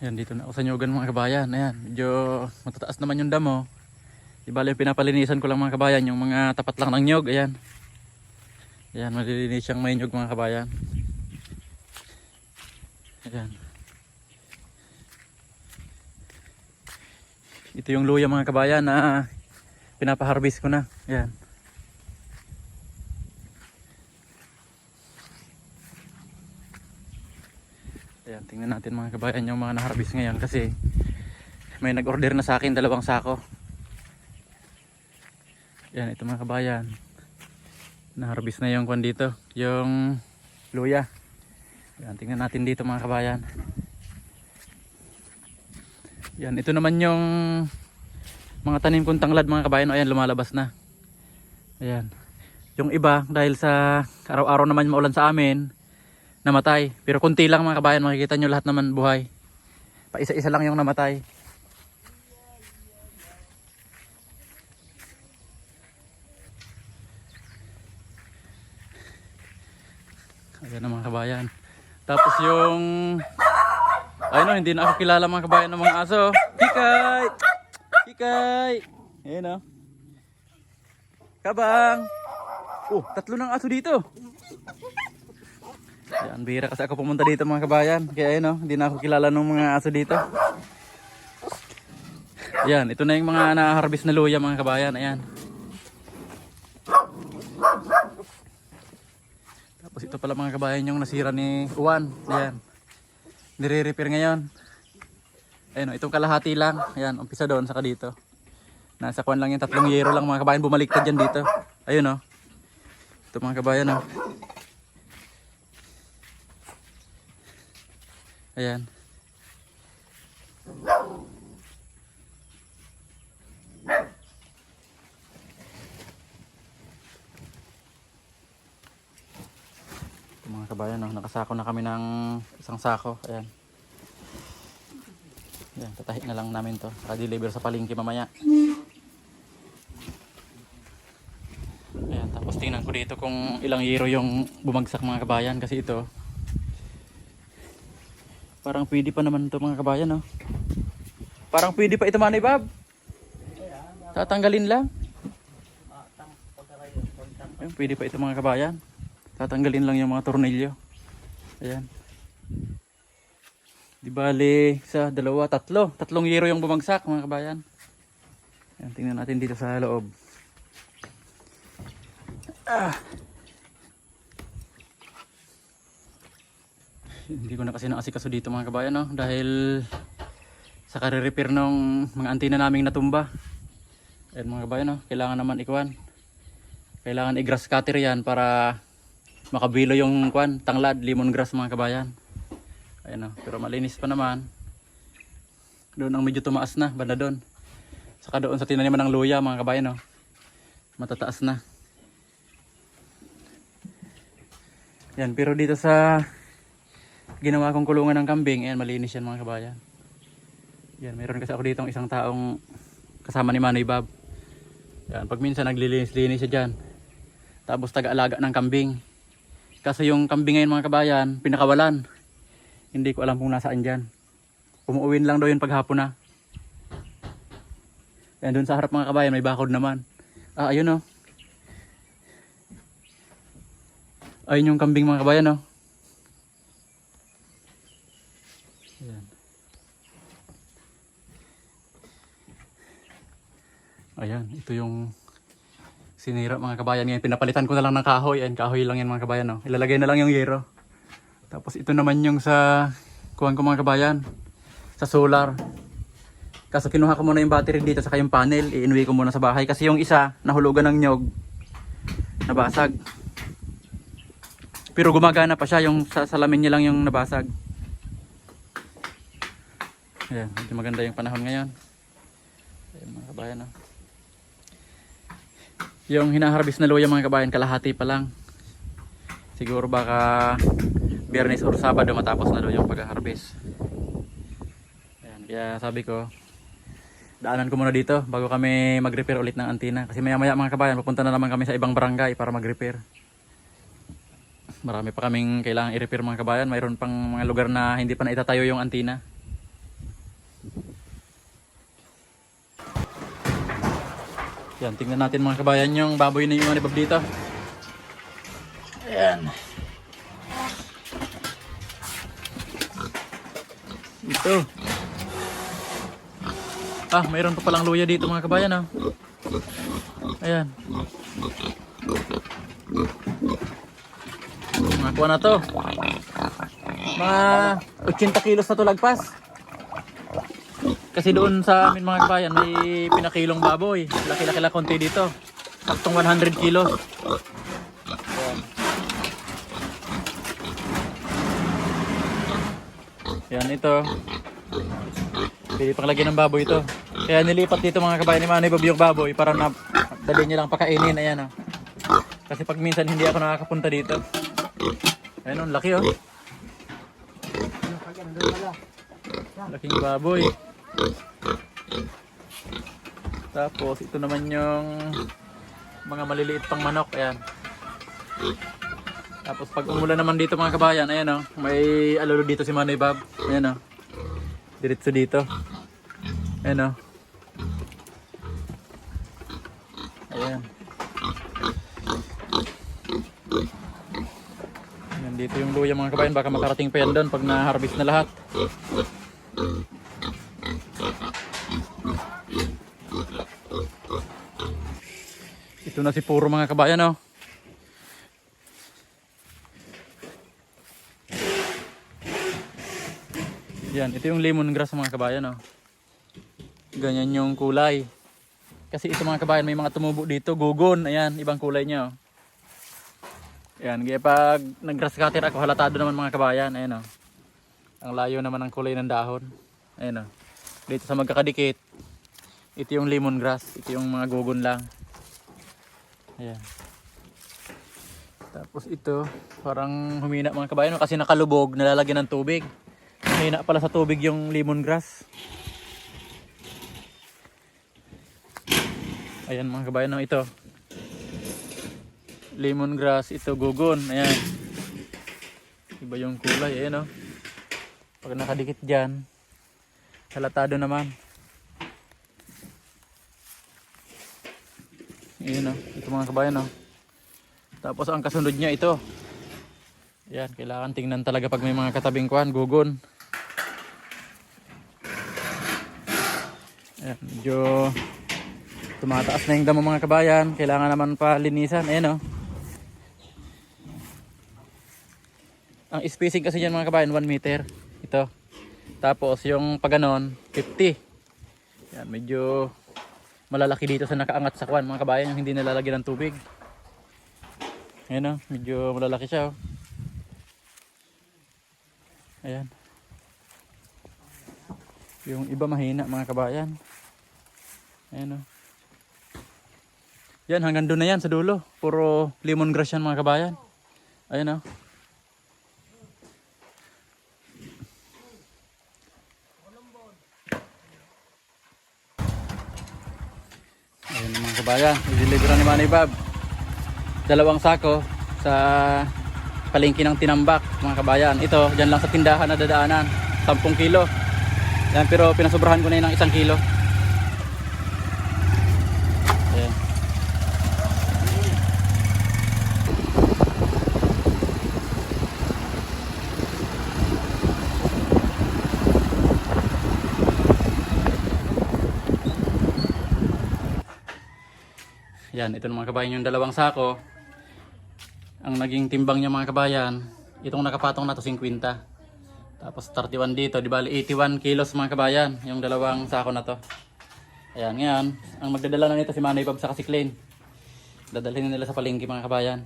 Ayan, dito na ako sa Nyugan mga kabayan. Ayan, medyo matataas naman yung damo. Di bali, pinapalinisan ko lang mga kabayan yung mga tapat lang ng nyog. Ayan. Ayan, malilinis siyang may nyog mga kabayan. Ayan. Ito yung luya mga kabayan na pinapaharbis ko na. Ayan. Ayan, tingnan natin mga kabayan yung mga naharbis ngayon kasi may nag-order na sa akin 2 sako. Ayan, ito mga kabayan. Naharbis na yung kwan dito, yung luya. Ayan, tingnan natin dito mga kabayan. Ayan, ito naman yung mga tanim kong tanglad mga kabayan. Ayan, lumalabas na. Ayan. Yung iba dahil sa araw-araw naman maulan sa amin, namatay. Pero kunti lang mga kabayan, makikita nyo lahat naman buhay. Pa isa-isa lang yung namatay. Ayan na mga kabayan. Tapos yung ayun, hindi na ako kilala mga kabayan ng mga aso. Kikay! Kikay! Ayan o. Kabang! Oh, 3 ng aso dito. Ayan, bihira kasi ako pumunta dito mga kabayan. Kaya ayun o, hindi na ako kilala ng mga aso dito. Ayan, ito na yung mga na-harvest na luya mga kabayan. Ayan. Tapos ito pala mga kabayan yung nasira ni Juan. Ayan. Nire-repair ngayon. Ayan o, itong kalahati lang. Ayan, umpisa doon, saka dito. Nasa kuwan lang yung 3 yero lang mga kabayan. Bumaliktad dyan dito. Ayun o. Ito mga kabayan o. Ayan. Ito mga kabayan o. Nakasako na kami ng 1 sako. Ayan. Ayan, tatahi na lang namin to. Naka-deliver sa palengke mamaya. Ayan, tapos tingnan ko dito kung ilang yero yung bumagsak mga kabayan. Kasi ito, parang pwede pa naman ito mga kabayan, no? Parang pwede pa ito Manay Bob. Tatanggalin lang. Ayun, pwede pa ito mga kabayan. Tatanggalin lang yung mga tornilyo. Ayan. Di bali sa 2, 3 yero yung bumagsak mga kabayan. Ayan, tingnan natin dito sa loob. Hindi ko na kasi naasikaso dito mga kabayan, no? Dahil sa kare-repair ng mga antina naming natumba. Ayan mga kabayan, no? Kailangan naman ikuan. Kailangan i-grass cutter yan para makabilo yung kuan, tanglad, lemongrass mga kabayan. Ayan, no? Pero malinis pa naman. Doon ang medyo tumaas na, banda doon. Saka doon sa tinaniman ng luya mga kabayan, no? Matataas na. Yan, pero dito sa ginawa kong kulungan ng kambing, ayan, malinis yan mga kabayan. Yan, meron kasi ako ditong isang taong kasama ni Manay Bob. Yan, pag minsan naglilinis-linis siya dyan. Tapos taga-alaga ng kambing. Kasi yung kambing ngayon mga kabayan, pinakawalan. Hindi ko alam kung nasaan dyan. Umuuwin lang daw yun paghapon na. Yan, dun sa harap mga kabayan, may bakod naman. Ayun o. Ayun yung kambing mga kabayan o. Ayan. Ayan, ito yung sinira mga kabayan. Ngayon pinapalitan ko na lang ng kahoy. Ayan, kahoy lang yan mga kabayan, no? Ilalagay na lang yung yero. Tapos ito naman yung sa kuhan ko mga kabayan, sa solar. Kaso kinuha ko muna yung battery dito saka yung panel, iinuwi ko muna sa bahay kasi yung isa nahulugan ng nyog, nabasag. Pero gumagana pa siya, yung sa salamin niya lang yung nabasag. Ayan, medyo maganda yung panahon ngayon. Ayan mga kabayan, no? Yung hinaharbis na luya mga kabayan, kalahati pa lang. Siguro baka Biyernes or Sabado matapos na daw yung pag-harvest. Ayan, kaya sabi ko, daanan ko muna dito bago kami mag-repair ulit ng antina. Kasi maya maya mga kabayan, pupunta na naman kami sa ibang barangay para mag-repair. Marami pa kaming kailangan i-repair mga kabayan. Mayroon pang mga lugar na hindi pa naitatayo yung antina. Yan, tingnan natin mga kabayan yung baboy na yung Manay Bob dito. Ayan. Ito. Mayroon pa palang luya dito mga kabayan. Ayan. Makakuha na to. Mga 80 kilos na to lagpas. Kasi doon sa amin mga kabayan may pinakilong baboy. Laki-laki lang konti dito. Saktong 100 kilos. Yan ito. Pwede pang lagyan ng baboy ito. Kaya nilipat dito mga kabayan ni Manay Bob yung baboy para na dali niya lang pakainin. Ayan Kasi pag minsan hindi ako nakakapunta dito. Ayan laki Laking baboy. Tapos ito naman yung mga maliliit pang manok. Ayan. Tapos pag umulan naman dito mga kabayan, ayan may alolo dito si Manay Bob. Ayan diretso dito. Ayan Ayan. Ayan dito yung luya mga kabayan, baka makarating pa yan doon pag na-harvest na lahat. Ito na si Puro mga kabayan Yan, ito yung lemongrass mga kabayan Ganyan yung kulay. Kasi ito mga kabayan may mga tumubo dito, gugon. Ayan, ibang kulay niya Ayan, kaya pag nag-grass cutter ako halatado naman mga kabayan. Ayan Ang layo naman ng kulay ng dahon. Ayan Dito sa magkakadikit. Ito yung lemongrass, ito yung mga gugon lang. Ayan. Tapos ito, parang humina mga kabayan kasi nakalubog, nalalagyan ng tubig. Humina pala sa tubig yung lemongrass. Ayan mga kabayan ito. Lemongrass, ito gugon. Ayan. Iba yung kulay, ayan Pag nakadikit dyan, halatado naman. Ayan ito mga kabayan Tapos ang kasunod niya ito. Ayan, kailangan tingnan talaga pag may mga katabing kuhan, gugon. Ayan, medyo tumataas na yung damo mga kabayan. Kailangan naman pa linisan. Ayan Ang spacing kasi dyan mga kabayan, 1 meter. Ito. Tapos yung paganon, 50. Ayan, medyo malalaki dito sa nakaangat sa kuwan mga kabayan yung hindi nalalagyan ng tubig. Ayan medyo malalaki siya Ayan. Yung iba mahina mga kabayan. Ayan Yan hanggang doon na yan sa dulo. Puro lemongrass yan mga kabayan. Ayan Ayan mga kabayan, i-deliveran ni Manay Bob 2 sako sa palengke ng Tinambak mga kabayan. Ito, dyan lang sa tindahan na dadaanan 10 kilo yan, pero pinasobrahan ko na yun ng 1 kilo. Ayan. Yan, ito mga kabayan yung 2 sako. Ang naging timbang niya mga kabayan, itong nakapatong na to 50. Tapos 31 dito, di bali 81 kilos mga kabayan, yung 2 sako na to. Ayan, ngayon, ang magdadala na nito si Manay Bob sa Kasiklen. Dadalhin nila sa palengke mga kabayan.